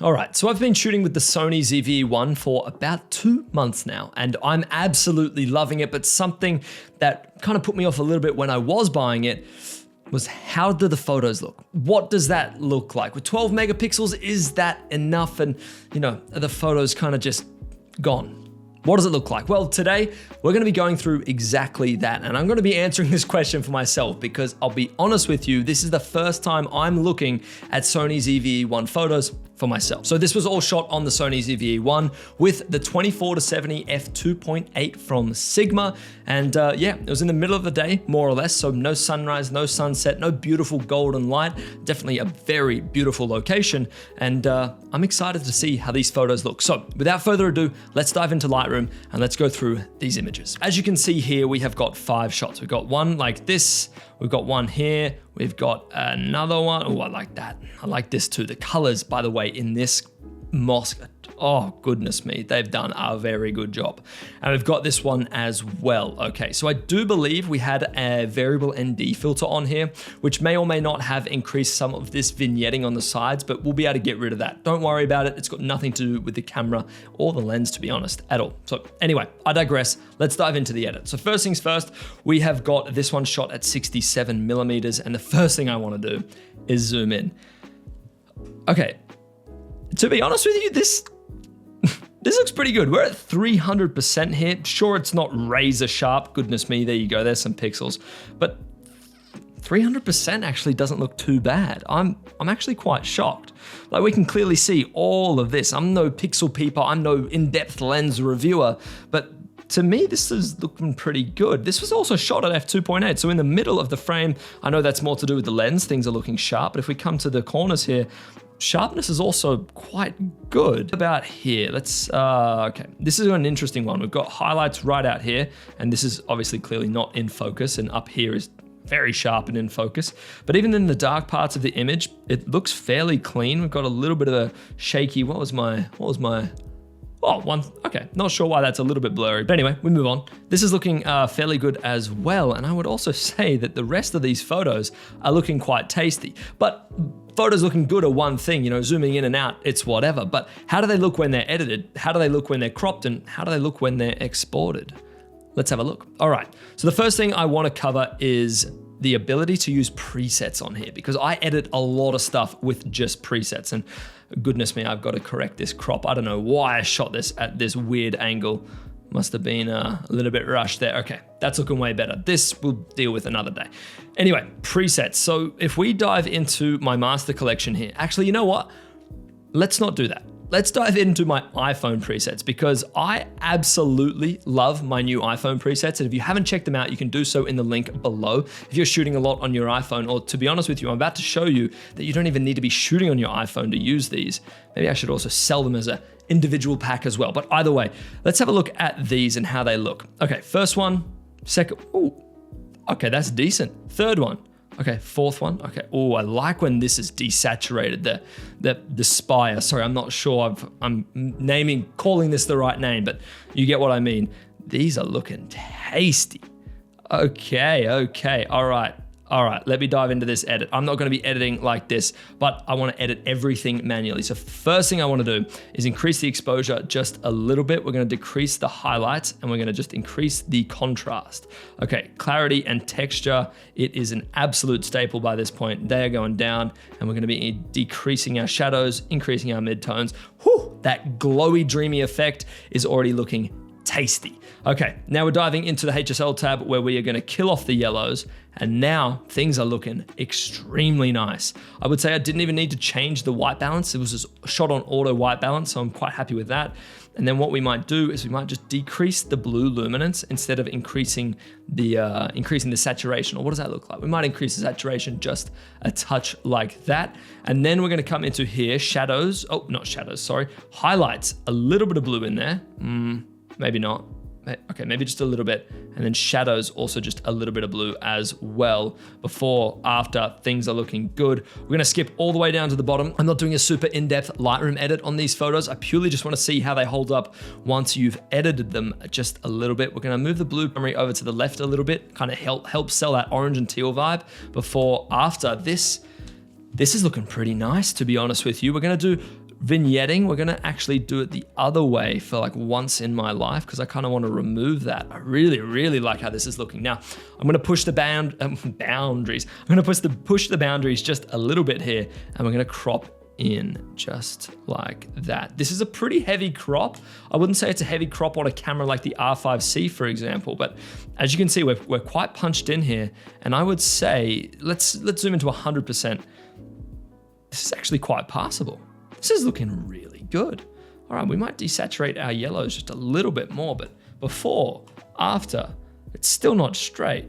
All right, so I've been shooting with the Sony ZVE1 for about 2 months now, and I'm absolutely loving it, but something that kind of put me off a little bit when I was buying it was how do the photos look? What does that look like? With 12 megapixels, is that enough? And, you know, are the photos kind of just gone? What does it look like? Well, today we're gonna be going through exactly that, and I'm gonna be answering this question for myself because I'll be honest with you, this is the first time I'm looking at Sony ZVE1 photos for myself. So this was all shot on the Sony ZVE1 with the 24-70 f2.8 from Sigma. And yeah, it was in the middle of the day, more or less. So no sunrise, no sunset, no beautiful golden light. Definitely a very beautiful location. And I'm excited to see how these photos look. So without further ado, let's dive into Lightroom and let's go through these images. As you can see here, we have got 5 shots. We've got one like this. We've got one here. We've got another one. Oh, I like that. I like this too. The colors, by the way, in this mosque, oh goodness me, they've done a very good job. And we've got this one as well. Okay, so I do believe we had a variable ND filter on here, which may or may not have increased some of this vignetting on the sides, but we'll be able to get rid of that. Don't worry about it. It's got nothing to do with the camera or the lens, to be honest, at all. So anyway, I digress. Let's dive into the edit. So first things first, we have got this one shot at 67 millimeters, and the first thing I want to do is zoom in. Okay, to be honest with you, this looks pretty good. We're at 300% here. Sure, it's not razor sharp. Goodness me, there you go. There's some pixels. But 300% actually doesn't look too bad. I'm actually quite shocked. Like, we can clearly see all of this. I'm no pixel peeper. I'm no in-depth lens reviewer. But to me, this is looking pretty good. This was also shot at f2.8. So in the middle of the frame, I know that's more to do with the lens. Things are looking sharp. But if we come to the corners here, sharpness is also quite good. About here, let's, okay. This is an interesting one. We've got highlights right out here, and this is obviously clearly not in focus, and up here is very sharp and in focus. But even in the dark parts of the image, it looks fairly clean. We've got a little bit of a shaky, what was my, oh, one, okay. Not sure why that's a little bit blurry, but anyway, we move on. This is looking fairly good as well. And I would also say that the rest of these photos are looking quite tasty, but photos looking good are one thing, you know, zooming in and out, it's whatever. But how do they look when they're edited? How do they look when they're cropped? And how do they look when they're exported? Let's have a look. All right, so the first thing I want to cover is the ability to use presets on here, because I edit a lot of stuff with just presets, and goodness me, I've got to correct this crop. I don't know why I shot this at this weird angle. Must have been a little bit rushed there. Okay, that's looking way better. This we'll deal with another day. Anyway, presets. So if we dive into my master collection here, actually, you know what? Let's not do that. Let's dive into my iPhone presets, because I absolutely love my new iPhone presets. And if you haven't checked them out, you can do so in the link below. If you're shooting a lot on your iPhone, or to be honest with you, I'm about to show you that you don't even need to be shooting on your iPhone to use these. Maybe I should also sell them as an individual pack as well. But either way, let's have a look at these and how they look. Okay, first one, second, oh, okay, that's decent. Third one. Okay, fourth one. Okay. Oh, I like when this is desaturated. The spire. Sorry, I'm not sure I'm calling this the right name, but you get what I mean. These are looking tasty. Okay. All right, let me dive into this edit. I'm not gonna be editing like this, but I wanna edit everything manually. So first thing I wanna do is increase the exposure just a little bit. We're gonna decrease the highlights, and we're gonna just increase the contrast. Okay, clarity and texture, it is an absolute staple by this point. They are going down, and we're gonna be decreasing our shadows, increasing our midtones. Whew, that glowy, dreamy effect is already looking tasty. Okay, now we're diving into the HSL tab, where we are gonna kill off the yellows, and now things are looking extremely nice. I would say I didn't even need to change the white balance. It was just shot on auto white balance, so I'm quite happy with that. And then what we might do is we might just decrease the blue luminance instead of increasing the saturation. Or what does that look like? We might increase the saturation just a touch like that. And then we're gonna come into here, shadows, oh, not shadows, sorry, highlights, a little bit of blue in there. Maybe not. Okay, maybe just a little bit. And then shadows, also just a little bit of blue as well. Before, after, things are looking good. We're gonna skip all the way down to the bottom. I'm not doing a super in-depth Lightroom edit on these photos. I purely just wanna see how they hold up once you've edited them just a little bit. We're gonna move the blue primary over to the left a little bit, kind of help sell that orange and teal vibe. Before, after, this is looking pretty nice, to be honest with you. We're gonna do vignetting, we're gonna actually do it the other way for like once in my life, because I kind of want to remove that. I really, really like how this is looking. Now, I'm gonna push the boundaries. I'm gonna push the boundaries just a little bit here, and we're gonna crop in just like that. This is a pretty heavy crop. I wouldn't say it's a heavy crop on a camera like the R5C, for example, but as you can see, we're quite punched in here. And I would say, let's zoom into 100%. This is actually quite passable. This is looking really good. All right, we might desaturate our yellows just a little bit more, but before, after, it's still not straight.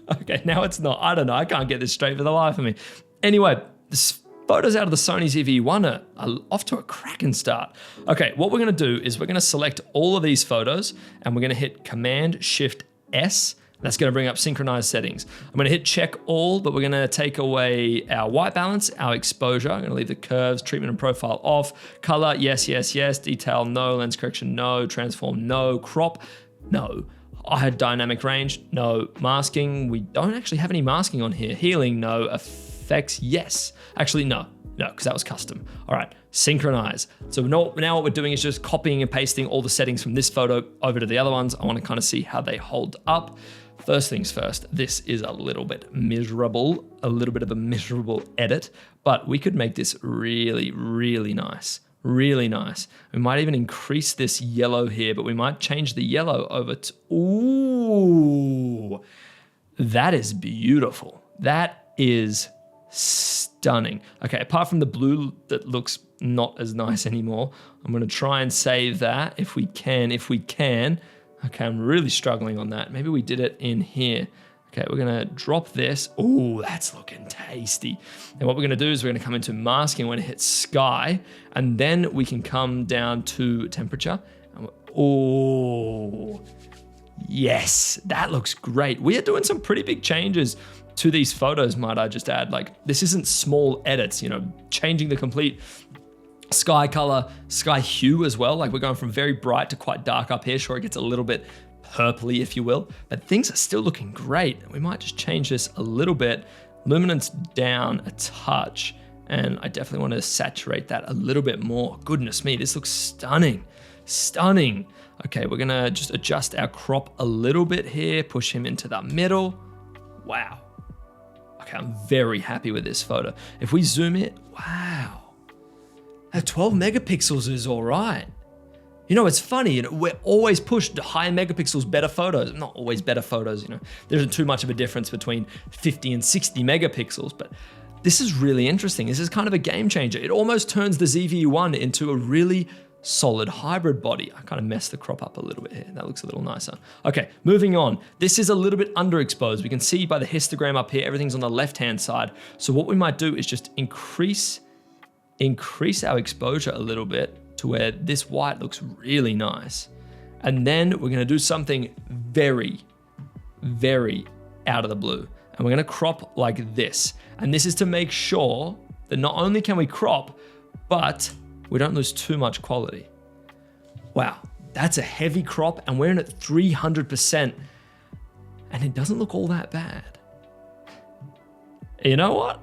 Okay, now it's not. I don't know. I can't get this straight for the life of me. Anyway, this photos out of the Sony ZVE1 are off to a cracking start. Okay, what we're gonna do is we're gonna select all of these photos and we're gonna hit Command-Shift-S. That's gonna bring up synchronized settings. I'm gonna hit check all, but we're gonna take away our white balance, our exposure. I'm gonna leave the curves, treatment and profile off. Color, yes, yes, yes. Detail, no. Lens correction, no. Transform, no. Crop, no. I had dynamic range, no. Masking, we don't actually have any masking on here. Healing, no. Effects, yes. Actually, no, because that was custom. All right, synchronize. So now what we're doing is just copying and pasting all the settings from this photo over to the other ones. I want to kind of see how they hold up. First things first, this is a little bit miserable, a little bit of a miserable edit, but we could make this really, really nice. Really nice. We might even increase this yellow here, but we might change the yellow over to, ooh, that is beautiful. That is stunning. Okay, apart from the blue that looks not as nice anymore, I'm gonna try and save that if we can. Okay, I'm really struggling on that. Maybe we did it in here. Okay, we're gonna drop this. Oh, that's looking tasty. And what we're gonna do is we're gonna come into masking, we're gonna hit sky, and then we can come down to temperature. Oh, yes, that looks great. We are doing some pretty big changes to these photos, might I just add. Like, this isn't small edits, you know, changing the complete sky color, sky hue as well. Like, we're going from very bright to quite dark up here. Sure, it gets a little bit purpley, if you will, but things are still looking great. We might just change this a little bit, luminance down a touch, and I definitely want to saturate that a little bit more. Goodness me, this looks stunning, stunning. Okay, we're gonna just adjust our crop a little bit here, push him into the middle. Wow. Okay, I'm very happy with this photo. If we zoom it, wow. At 12 megapixels is all right. You know, it's funny, you know, we're always pushed to higher megapixels, better photos. Not always better photos, you know. There isn't too much of a difference between 50 and 60 megapixels, but this is really interesting. This is kind of a game changer. It almost turns the ZVE1 into a really solid hybrid body. I kind of messed the crop up a little bit here. That looks a little nicer. Okay, moving on. This is a little bit underexposed. We can see by the histogram up here, everything's on the left-hand side. So what we might do is just increase our exposure a little bit to where this white looks really nice. And then we're gonna do something very, very out of the blue. And we're gonna crop like this. And this is to make sure that not only can we crop, but we don't lose too much quality. Wow, that's a heavy crop, and we're in at 300%, and it doesn't look all that bad. You know what?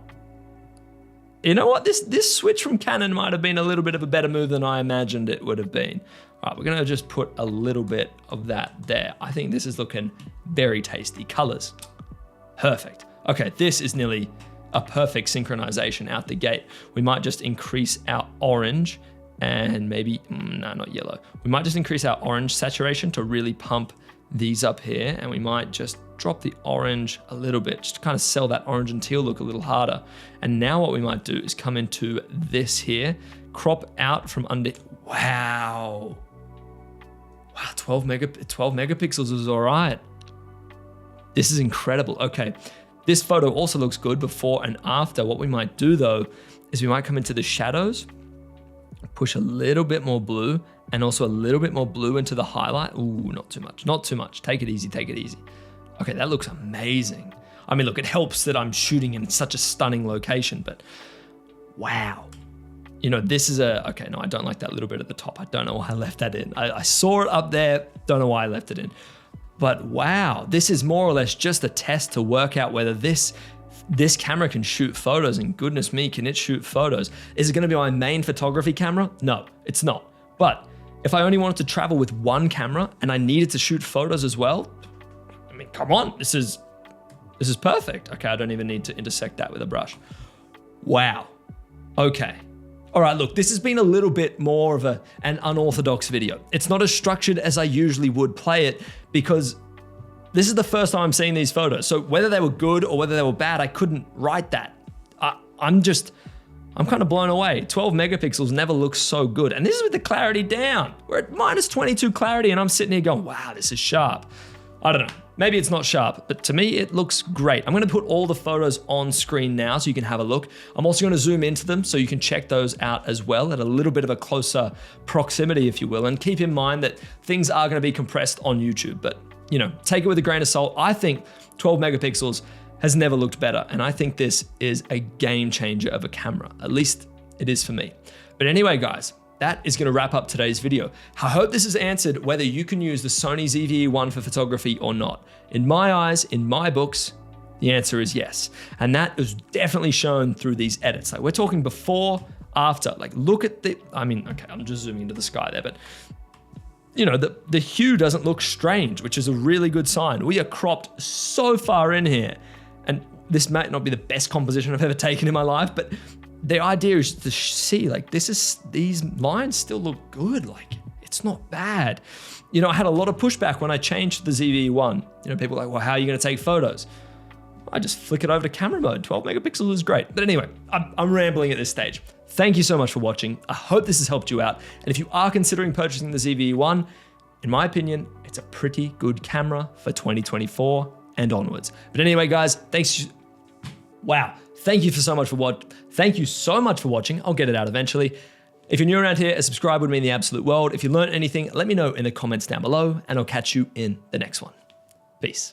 This switch from Canon might have been a little bit of a better move than I imagined it would have been. All right, we're gonna just put a little bit of that there. I think this is looking very tasty. Colors, perfect. Okay, this is nearly a perfect synchronization out the gate. We might just increase our orange and maybe, no, not yellow. We might just increase our orange saturation to really pump these up here, and we might just drop the orange a little bit, just to kind of sell that orange and teal look a little harder. And now what we might do is come into this here, crop out from under, wow. Wow, 12 megapixels is all right. This is incredible. Okay, this photo also looks good before and after. What we might do though, is we might come into the shadows, push a little bit more blue, and also a little bit more blue into the highlight. Ooh, not too much, not too much. Take it easy, take it easy. Okay, that looks amazing. I mean, look, it helps that I'm shooting in such a stunning location, but wow. You know, this is okay, no, I don't like that little bit at the top. I don't know why I left that in. I saw it up there, don't know why I left it in. But wow, this is more or less just a test to work out whether this this camera can shoot photos, and goodness me, can it shoot photos? Is it gonna be my main photography camera? No, it's not. But if I only wanted to travel with one camera and I needed to shoot photos as well, I mean, come on, this is perfect. Okay, I don't even need to intersect that with a brush. Wow, okay. All right, look, this has been a little bit more of an unorthodox video. It's not as structured as I usually would play it because this is the first time I'm seeing these photos. So whether they were good or whether they were bad, I couldn't write that. I'm kind of blown away. 12 megapixels never looks so good. And this is with the clarity down. We're at -22 clarity and I'm sitting here going, wow, this is sharp. I don't know, maybe it's not sharp, but to me, it looks great. I'm gonna put all the photos on screen now so you can have a look. I'm also gonna zoom into them so you can check those out as well at a little bit of a closer proximity, if you will. And keep in mind that things are gonna be compressed on YouTube, but you know, take it with a grain of salt. I think 12 megapixels has never looked better. And I think this is a game changer of a camera. At least it is for me. But anyway, guys, that is gonna wrap up today's video. I hope this has answered whether you can use the Sony ZVE1 for photography or not. In my eyes, in my books, the answer is yes. And that is definitely shown through these edits. Like we're talking before, after, like look at the, I mean, okay, I'm just zooming into the sky there, but you know, the hue doesn't look strange, which is a really good sign. We are cropped so far in here, and this might not be the best composition I've ever taken in my life, but the idea is to see like these lines still look good. Like it's not bad. You know, I had a lot of pushback when I changed to the ZVE1. You know, people were like, well, how are you gonna take photos? I just flick it over to camera mode. 12 megapixels is great. But anyway, I'm rambling at this stage. Thank you so much for watching. I hope this has helped you out. And if you are considering purchasing the ZVE1, in my opinion, it's a pretty good camera for 2024 and onwards. But anyway, guys, thanks. Wow. Thank you so much for watching. I'll get it out eventually. If you're new around here, a subscribe would mean the absolute world. If you learned anything, let me know in the comments down below, and I'll catch you in the next one. Peace.